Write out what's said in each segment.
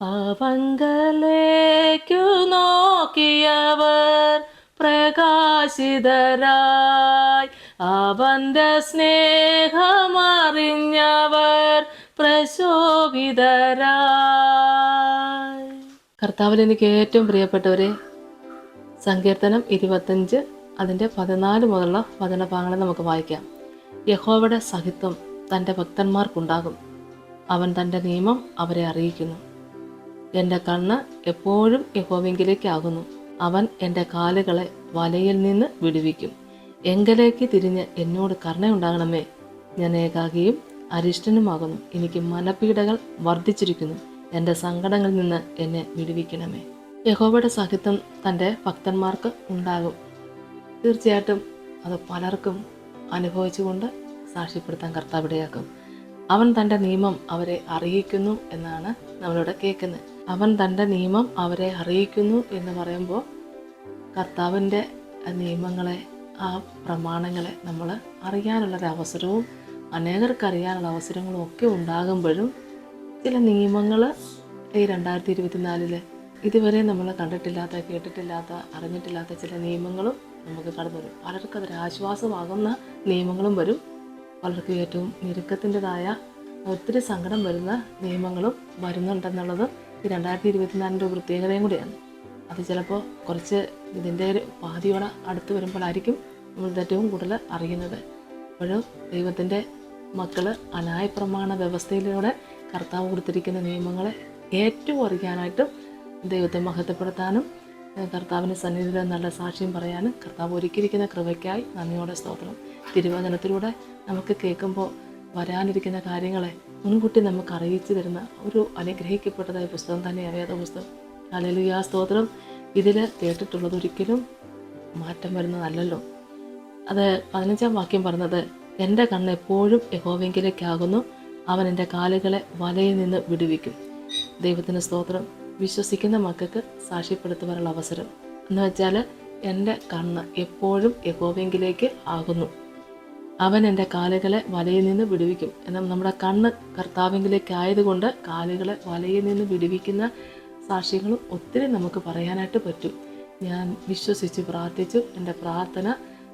അവങ്കലേക്കു നോക്കിയവർ പ്രകാശിതരായി, അവന്റെ സ്നേഹമറിഞ്ഞവർ പ്രശോഭിതരായി. കർത്താവിൽ എനിക്ക് ഏറ്റവും പ്രിയപ്പെട്ടവരെ, സങ്കീർത്തനം 25 അതിൻ്റെ 14 മുതലുള്ള വചനഭാഗങ്ങൾ നമുക്ക് വായിക്കാം. യഹോവയുടെ സഹിത്വം തൻ്റെ ഭക്തന്മാർക്കുണ്ടാകും, അവൻ തൻ്റെ നിയമം അവരെ അറിയിക്കുന്നു. എൻ്റെ കണ്ണ് എപ്പോഴും യഹോവെങ്കിലേക്കാകുന്നു, അവൻ എൻ്റെ കാലുകളെ വലയിൽ നിന്ന് വിടുവിക്കും. എങ്കലേക്ക് തിരിഞ്ഞ് എന്നോട് കരുണയുണ്ടാകണമേ. ഞാൻ ഏകാകിയും അരിഷ്ടനുമാകുന്നു, എനിക്ക് മനപീഡകൾ വർദ്ധിച്ചിരിക്കുന്നു. എൻ്റെ സങ്കടങ്ങളിൽ നിന്ന് എന്നെ വിടുവിക്കണമേ. യഹോവയുടെ സഹിത്വം തൻ്റെ ഭക്തന്മാർക്ക് ഉണ്ടാകും. തീർച്ചയായിട്ടും അത് പലർക്കും അനുഭവിച്ചുകൊണ്ട് സാക്ഷ്യപ്പെടുത്താൻ കർത്താവ് ഇടയാക്കും. അവൻ തൻ്റെ നിയമം അവരെ അറിയിക്കുന്നു എന്നാണ് നമ്മളിവിടെ കേൾക്കുന്നത്. അവൻ തൻ്റെ നിയമം അവരെ അറിയിക്കുന്നു എന്ന് പറയുമ്പോൾ കർത്താവിൻ്റെ നിയമങ്ങളെ, ആ പ്രമാണങ്ങളെ നമ്മൾ അറിയാനുള്ളൊരവസരവും അനേകർക്ക് അറിയാനുള്ള അവസരങ്ങളും ഒക്കെ ഉണ്ടാകുമ്പോഴും ചില നിയമങ്ങൾ ഈ 2024 ഇതുവരെ നമ്മൾ കണ്ടിട്ടില്ലാത്ത, കേട്ടിട്ടില്ലാത്ത, അറിഞ്ഞിട്ടില്ലാത്ത ചില നിയമങ്ങളും നമുക്ക് കടന്നു വരും. പലർക്കും അതൊരു ആശ്വാസമാകുന്ന നിയമങ്ങളും വരും. പലർക്കും ഏറ്റവും ഞെരുക്കത്തിൻ്റെതായ ഒത്തിരി സങ്കടം വരുന്ന നിയമങ്ങളും വരുന്നുണ്ടെന്നുള്ളത് ഈ 2024 പ്രത്യേകതയും കൂടിയാണ്. അത് ചിലപ്പോൾ കുറച്ച് ഇതിൻ്റെ ഒരു പാതിയോടെ അടുത്ത് വരുമ്പോഴായിരിക്കും നമ്മൾ ഏറ്റവും കൂടുതൽ അറിയുന്നത്. അപ്പോഴും ദൈവത്തിൻ്റെ മക്കൾ അനായപ്രമാണ വ്യവസ്ഥയിലൂടെ കർത്താവ് കൊടുത്തിരിക്കുന്ന നിയമങ്ങളെ ഏറ്റവും അറിയാനായിട്ടും ദൈവത്തെ മഹത്വപ്പെടുത്താനും കർത്താവിൻ്റെ സന്നിധിയിൽ നല്ല സാക്ഷ്യം പറയാനും കർത്താവ് ഒരുക്കിയിരിക്കുന്ന കൃപയ്ക്കായി നന്ദിയോടെ സ്തോത്രം. തിരുവചനത്തിലൂടെ നമുക്ക് കേൾക്കുമ്പോൾ വരാനിരിക്കുന്ന കാര്യങ്ങളെ മുൻകൂട്ടി നമുക്ക് അറിയിച്ചു തരുന്ന ഒരു അനുഗ്രഹിക്കപ്പെട്ടതായ പുസ്തകം തന്നെയാണ് വേദപുസ്തകം. ഹല്ലേലൂയ, സ്തോത്രം. ഇതിൽ കേട്ടിട്ടുള്ളത് ഒരിക്കലും മാറ്റം വരുന്നതല്ലല്ലോ. അത് 15-ാം വാക്യം പറഞ്ഞത്, എൻ്റെ കണ്ണ് എപ്പോഴും യഹോവെങ്കിലേക്കാകുന്നു, അവൻ എൻ്റെ കാലുകളെ വലയിൽ നിന്ന് വിടുവിക്കും. ദൈവത്തിന് സ്തോത്രം. വിശ്വസിക്കുന്ന മക്കൾക്ക് സാക്ഷ്യപ്പെടുത്തുവാനുള്ള അവസരം എന്ന് വെച്ചാൽ, എൻ്റെ കണ്ണ് എപ്പോഴും യഹോവെങ്കിലേക്ക് ആകുന്നു, അവൻ എൻ്റെ കാലുകളെ വലയിൽ നിന്ന് വിടുവിക്കും. എന്നാൽ നമ്മുടെ കണ്ണ് കർത്താവിലേക്ക് ആയതുകൊണ്ട് കാലുകളെ വലയിൽ നിന്ന് വിടുവിക്കുന്ന സാക്ഷ്യങ്ങളും ഒത്തിരി നമുക്ക് പറയാനായിട്ട് പറ്റും. ഞാൻ വിശ്വസിച്ച് പ്രാർത്ഥിച്ചു, എൻ്റെ പ്രാർത്ഥന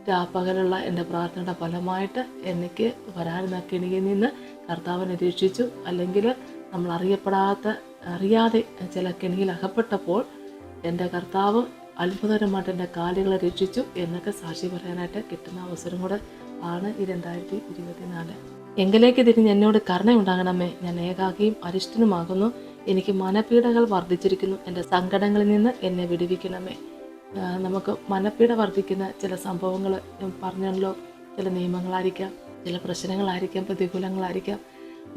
രാപ്പകലുള്ള എൻ്റെ പ്രാർത്ഥനയുടെ ഫലമായിട്ട് എനിക്ക് വരാനുന്ന കെണിയിൽ നിന്ന് കർത്താവിനെ രക്ഷിച്ചു. അല്ലെങ്കിൽ നമ്മൾ അറിയാതെ ചില കെണിയിൽ അകപ്പെട്ടപ്പോൾ എൻ്റെ കർത്താവ് അത്ഭുതകരമായിട്ട് എൻ്റെ കാലുകളെ രക്ഷിച്ചു എന്നൊക്കെ സാക്ഷി പറയാനായിട്ട് കിട്ടുന്ന അവസരം കൂടെ ആണ് ഈ 2024. എങ്കിലേക്ക് തിരിഞ്ഞ് എന്നോട് കരുണയുണ്ടാകണമേ. ഞാൻ ഏകാകിയും അരിഷ്ടനുമാകുന്നു, എനിക്ക് മനപീഡകൾ വർദ്ധിച്ചിരിക്കുന്നു. എൻ്റെ സങ്കടങ്ങളിൽ നിന്ന് എന്നെ വിടുവിക്കണമേ. നമുക്ക് മനപ്പീഡ വർദ്ധിക്കുന്ന ചില സംഭവങ്ങൾ പറഞ്ഞല്ലോ. ചില നിയമങ്ങളായിരിക്കാം, ചില പ്രശ്നങ്ങളായിരിക്കാം, പ്രതികൂലങ്ങളായിരിക്കാം.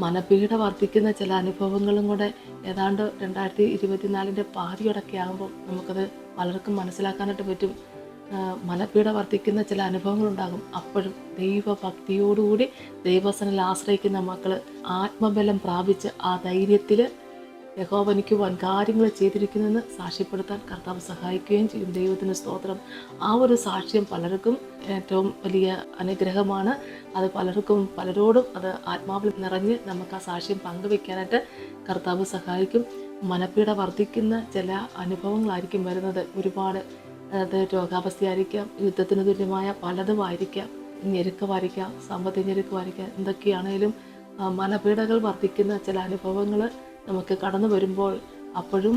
മനപീഡ വർദ്ധിക്കുന്ന ചില അനുഭവങ്ങളും കൂടെ ഏതാണ്ട് 2024 പാതിയോടൊക്കെ ആകുമ്പോൾ നമുക്കത് പലർക്കും മനസ്സിലാക്കാനായിട്ട് പറ്റും. മനപീഡ വർദ്ധിക്കുന്ന ചില അനുഭവങ്ങളുണ്ടാകും. അപ്പോഴും ദൈവഭക്തിയോടുകൂടി ദൈവവചനത്തിൽ ആശ്രയിക്കുന്ന മക്കൾ ആത്മബലം പ്രാപിച്ച് ആ ധൈര്യത്തിൽ യഹോവ എനിക്ക് വൻ കാര്യങ്ങൾ ചെയ്തിരിക്കുന്നെന്ന് സാക്ഷ്യപ്പെടുത്താൻ കർത്താവ് സഹായിക്കുകയും ചെയ്യും. ദൈവത്തിന് സ്തോത്രം. ആ ഒരു സാക്ഷ്യം പലർക്കും ഏറ്റവും വലിയ അനുഗ്രഹമാണ്. അത് പലരോടും അത് ആത്മാവിൽ നിറഞ്ഞ് നമുക്ക് ആ സാക്ഷ്യം പങ്കുവെക്കാനായിട്ട് കർത്താവ് സഹായിക്കും. മനപ്പീഡ വർദ്ധിക്കുന്ന ചില അനുഭവങ്ങളായിരിക്കും വരുന്നത്. ഒരുപാട് അത് രോഗാവസ്ഥയായിരിക്കാം, യുദ്ധത്തിന് തുല്യമായ പലതുമായിരിക്കാം, ഞെരുക്കമായിരിക്കാം, സാമ്പത്തിക ഞെരുക്കമായിരിക്കാം. എന്തൊക്കെയാണേലും മനപീഡകൾ വർദ്ധിക്കുന്ന ചില അനുഭവങ്ങൾ നമുക്ക് കടന്നു വരുമ്പോൾ അപ്പോഴും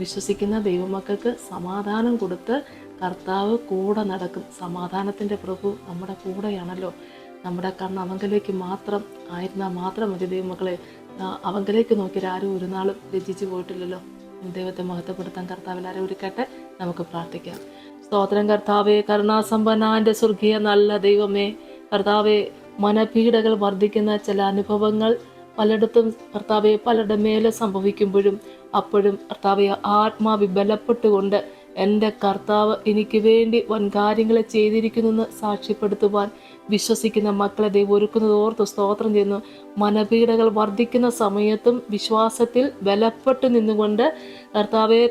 വിശ്വസിക്കുന്ന ദൈവമക്കൾക്ക് സമാധാനം കൊടുത്ത് കർത്താവ് കൂടെ നടക്കും. സമാധാനത്തിൻ്റെ പ്രഭു നമ്മുടെ കൂടെയാണല്ലോ. നമ്മുടെ കണ്ണ് അവങ്കലേക്ക് മാത്രം ആയിരുന്നാൽ മാത്രം മതി ദൈവമക്കളെ. അവങ്കലേക്ക് നോക്കിയാരും ഒരു നാളും രചിച്ചു പോയിട്ടില്ലല്ലോ. ദൈവത്തെ മഹത്വപ്പെടുത്താൻ കർത്താവിൽ ആരെ ഒരുക്കട്ടെ. നമുക്ക് പ്രാർത്ഥിക്കാം. സ്തോത്രം കർത്താവേ, കരുണാസമ്പന്നന്റെ സ്വർഗീയ നല്ല ദൈവമേ, കർത്താവേ, മനപീഡകൾ വർദ്ധിക്കുന്ന ചില അനുഭവങ്ങൾ പലയിടത്തും കർത്താവെ പലരുടെ മേലെ സംഭവിക്കുമ്പോഴും അപ്പോഴും കർത്താവെ ആത്മാവി ബലപ്പെട്ടുകൊണ്ട് എൻ്റെ കർത്താവ് എനിക്ക് വേണ്ടി വൻ കാര്യങ്ങളെ ചെയ്തിരിക്കുന്നെന്ന് സാക്ഷ്യപ്പെടുത്തുവാൻ വിശ്വസിക്കുന്ന മക്കളെ ദൈവം ഒരുക്കുന്നത് ഓർത്ത് സ്തോത്രം ചെയ്യുന്നു. മനപീഡകൾ വർദ്ധിക്കുന്ന സമയത്തും വിശ്വാസത്തിൽ ബലപ്പെട്ടു നിന്നുകൊണ്ട് കർത്താവെ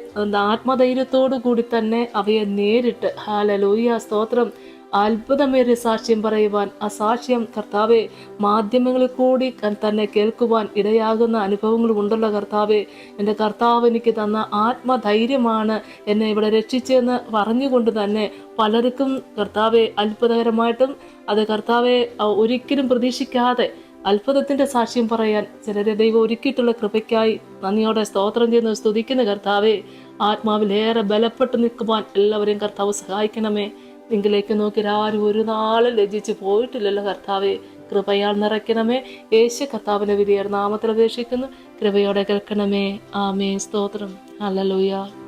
ആത്മധൈര്യത്തോടു കൂടി തന്നെ അവയെ നേരിട്ട് ഹല്ലേലൂയ സ്തോത്രം അത്ഭുതമേറിയ സാക്ഷ്യം പറയുവാൻ, ആ സാക്ഷ്യം കർത്താവെ മാധ്യമങ്ങളിൽ കൂടി തന്നെ കേൾക്കുവാൻ ഇടയാകുന്ന അനുഭവങ്ങളും ഉണ്ടല്ലോ കർത്താവെ. എൻ്റെ കർത്താവ് എനിക്ക് തന്ന ആത്മധൈര്യമാണ് എന്നെ ഇവിടെ രക്ഷിച്ചെന്ന് പറഞ്ഞുകൊണ്ട് തന്നെ പലർക്കും കർത്താവെ അത്ഭുതകരമായിട്ടും അത് കർത്താവെ ഒരിക്കലും പ്രതീക്ഷിക്കാതെ അത്ഭുതത്തിന്റെ സാക്ഷ്യം പറയാൻ ചിലരെ ദൈവം ഒരുക്കിയിട്ടുള്ള കൃപയ്ക്കായി നന്ദിയോടെ സ്തോത്രം ചെയ്യുന്ന സ്തുതിക്കുന്ന കർത്താവെ. ആത്മാവിലേറെ ബലപ്പെട്ട് നിൽക്കുവാൻ എല്ലാവരെയും കർത്താവ് സഹായിക്കണമേ. നിങ്ങളിലേക്ക് നോക്കി ആരും ഒരു നാളും ലജ്ജിച്ച് പോയിട്ടില്ലല്ലോ കർത്താവെ. കൃപയാൽ നിറയ്ക്കണമേ. യേശു കർത്താവിന്റെ വിധിയേർ നാമത്തിൽ അപേക്ഷിക്കുന്നു. കൃപയോടെ കേൾക്കണമേ. ആമേൻ. സ്തോത്രം. ഹല്ലേലൂയ.